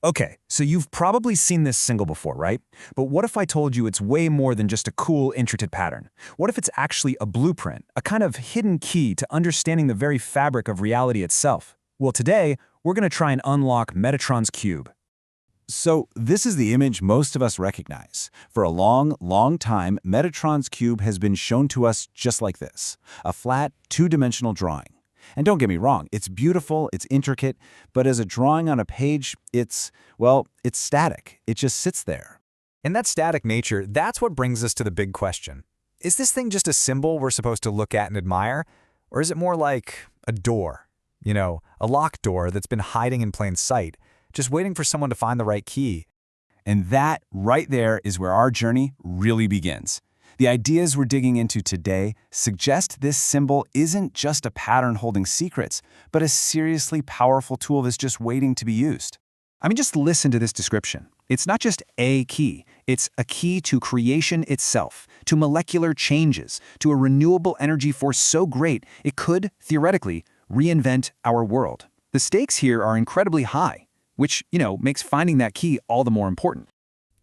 Okay, so you've probably seen this symbol before, right? But what if I told you it's way more than just a cool, intricate pattern? What if it's actually a blueprint, a kind of hidden key to understanding the very fabric of reality itself? Well, today, we're going to try and unlock Metatron's cube. So this is the image most of us recognize. For a long, long time, Metatron's cube has been shown to us just like this, a flat, two-dimensional drawing. And don't get me wrong, it's beautiful, it's intricate, but as a drawing on a page, well, it's static. It just sits there. And that static nature, that's what brings us to the big question. Is this thing just a symbol we're supposed to look at and admire? Or is it more like a door? You know, a locked door that's been hiding in plain sight, just waiting for someone to find the right key. And that, right there, is where our journey really begins. The ideas we're digging into today suggest this symbol isn't just a pattern holding secrets, but a seriously powerful tool that's just waiting to be used. I mean, just listen to this description. It's not just a key. It's a key to creation itself, to molecular changes, to a renewable energy force so great it could, theoretically, reinvent our world. The stakes here are incredibly high, which, makes finding that key all the more important.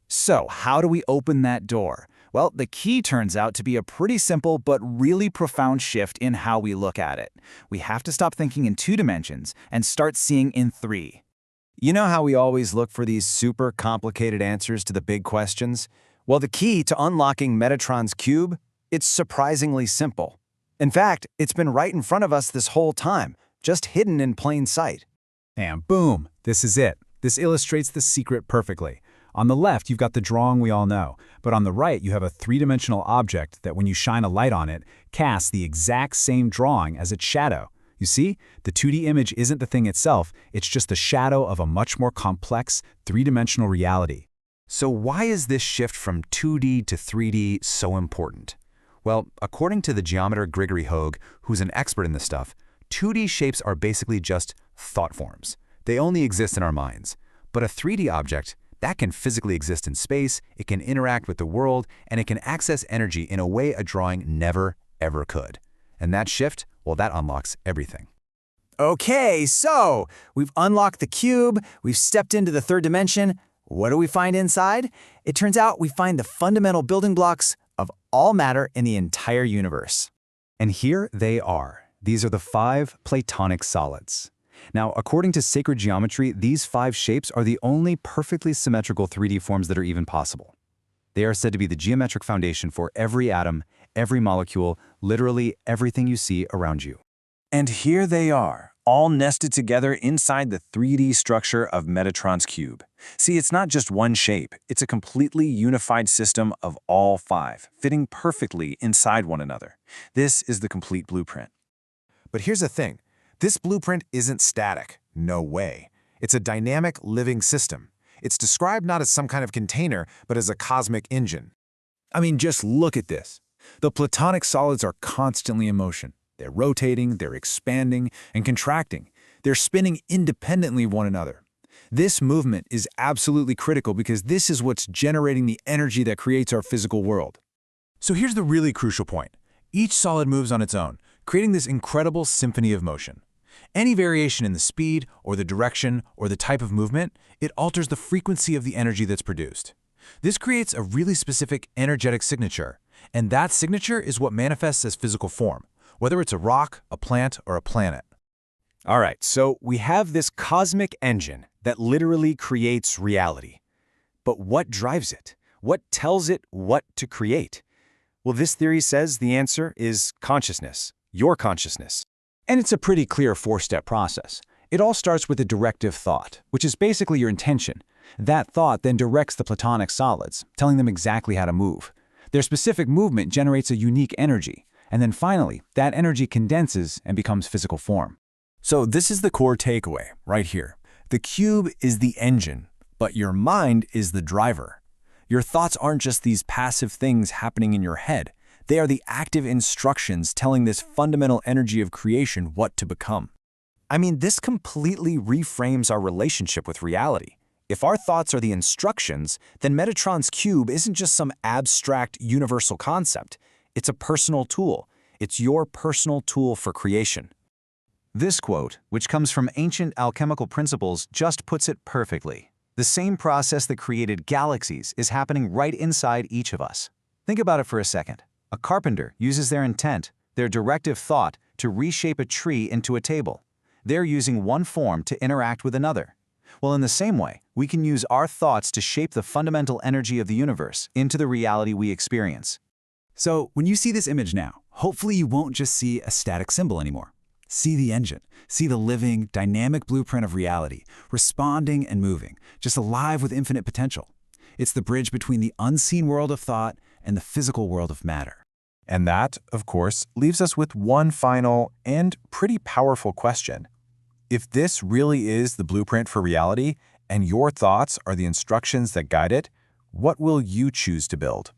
So, how do we open that door? Well, the key turns out to be a pretty simple but really profound shift in how we look at it. We have to stop thinking in 2 dimensions and start seeing in 3. You know how we always look for these super complicated answers to the big questions? Well, the key to unlocking Metatron's cube, it's surprisingly simple. In fact, it's been right in front of us this whole time, just hidden in plain sight. And boom, this is it. This illustrates the secret perfectly. On the left, you've got the drawing we all know, but on the right, you have a 3-dimensional object that when you shine a light on it, casts the exact same drawing as its shadow. You see, the 2D image isn't the thing itself, it's just the shadow of a much more complex, 3-dimensional reality. So why is this shift from 2D to 3D so important? Well, according to the geometer Grigory Hogue, who's an expert in this stuff, 2D shapes are basically just thought forms. They only exist in our minds. But a 3D object, that can physically exist in space, it can interact with the world, and it can access energy in a way a drawing never, ever could. And that shift, well, that unlocks everything. Okay, so we've unlocked the cube, we've stepped into the 3rd dimension. What do we find inside? It turns out we find the fundamental building blocks of all matter in the entire universe. And here they are. These are the 5 Platonic solids. Now, according to sacred geometry, these 5 shapes are the only perfectly symmetrical 3D forms that are even possible. They are said to be the geometric foundation for every atom, every molecule, literally everything you see around you. And here they are, all nested together inside the 3D structure of Metatron's cube. See, it's not just one shape, it's a completely unified system of all 5, fitting perfectly inside one another. This is the complete blueprint. But here's the thing. This blueprint isn't static. No way. It's a dynamic, living system. It's described not as some kind of container, but as a cosmic engine. I mean, just look at this. The Platonic solids are constantly in motion. They're rotating, they're expanding, and contracting. They're spinning independently of one another. This movement is absolutely critical because this is what's generating the energy that creates our physical world. So here's the really crucial point. Each solid moves on its own, creating this incredible symphony of motion. Any variation in the speed, or the direction, or the type of movement, it alters the frequency of the energy that's produced. This creates a really specific energetic signature, and that signature is what manifests as physical form, whether it's a rock, a plant, or a planet. All right, so we have this cosmic engine that literally creates reality. But what drives it? What tells it what to create? Well, this theory says the answer is consciousness, your consciousness. And it's a pretty clear 4-step process. It all starts with a directive thought, which is basically your intention. That thought then directs the Platonic solids, telling them exactly how to move. Their specific movement generates a unique energy, and then finally, that energy condenses and becomes physical form. So this is the core takeaway, right here. The cube is the engine, but your mind is the driver. Your thoughts aren't just these passive things happening in your head. They are the active instructions telling this fundamental energy of creation what to become. I mean, this completely reframes our relationship with reality. If our thoughts are the instructions, then Metatron's cube isn't just some abstract universal concept. It's a personal tool. It's your personal tool for creation. This quote, which comes from ancient alchemical principles, just puts it perfectly. The same process that created galaxies is happening right inside each of us. Think about it for a second. A carpenter uses their intent, their directive thought, to reshape a tree into a table. They're using one form to interact with another. Well, in the same way, we can use our thoughts to shape the fundamental energy of the universe into the reality we experience. So when you see this image now, hopefully you won't just see a static symbol anymore. See the engine. See the living, dynamic blueprint of reality, responding and moving, just alive with infinite potential. It's the bridge between the unseen world of thought and the physical world of matter. And that, of course, leaves us with one final and pretty powerful question. If this really is the blueprint for reality, and your thoughts are the instructions that guide it, what will you choose to build?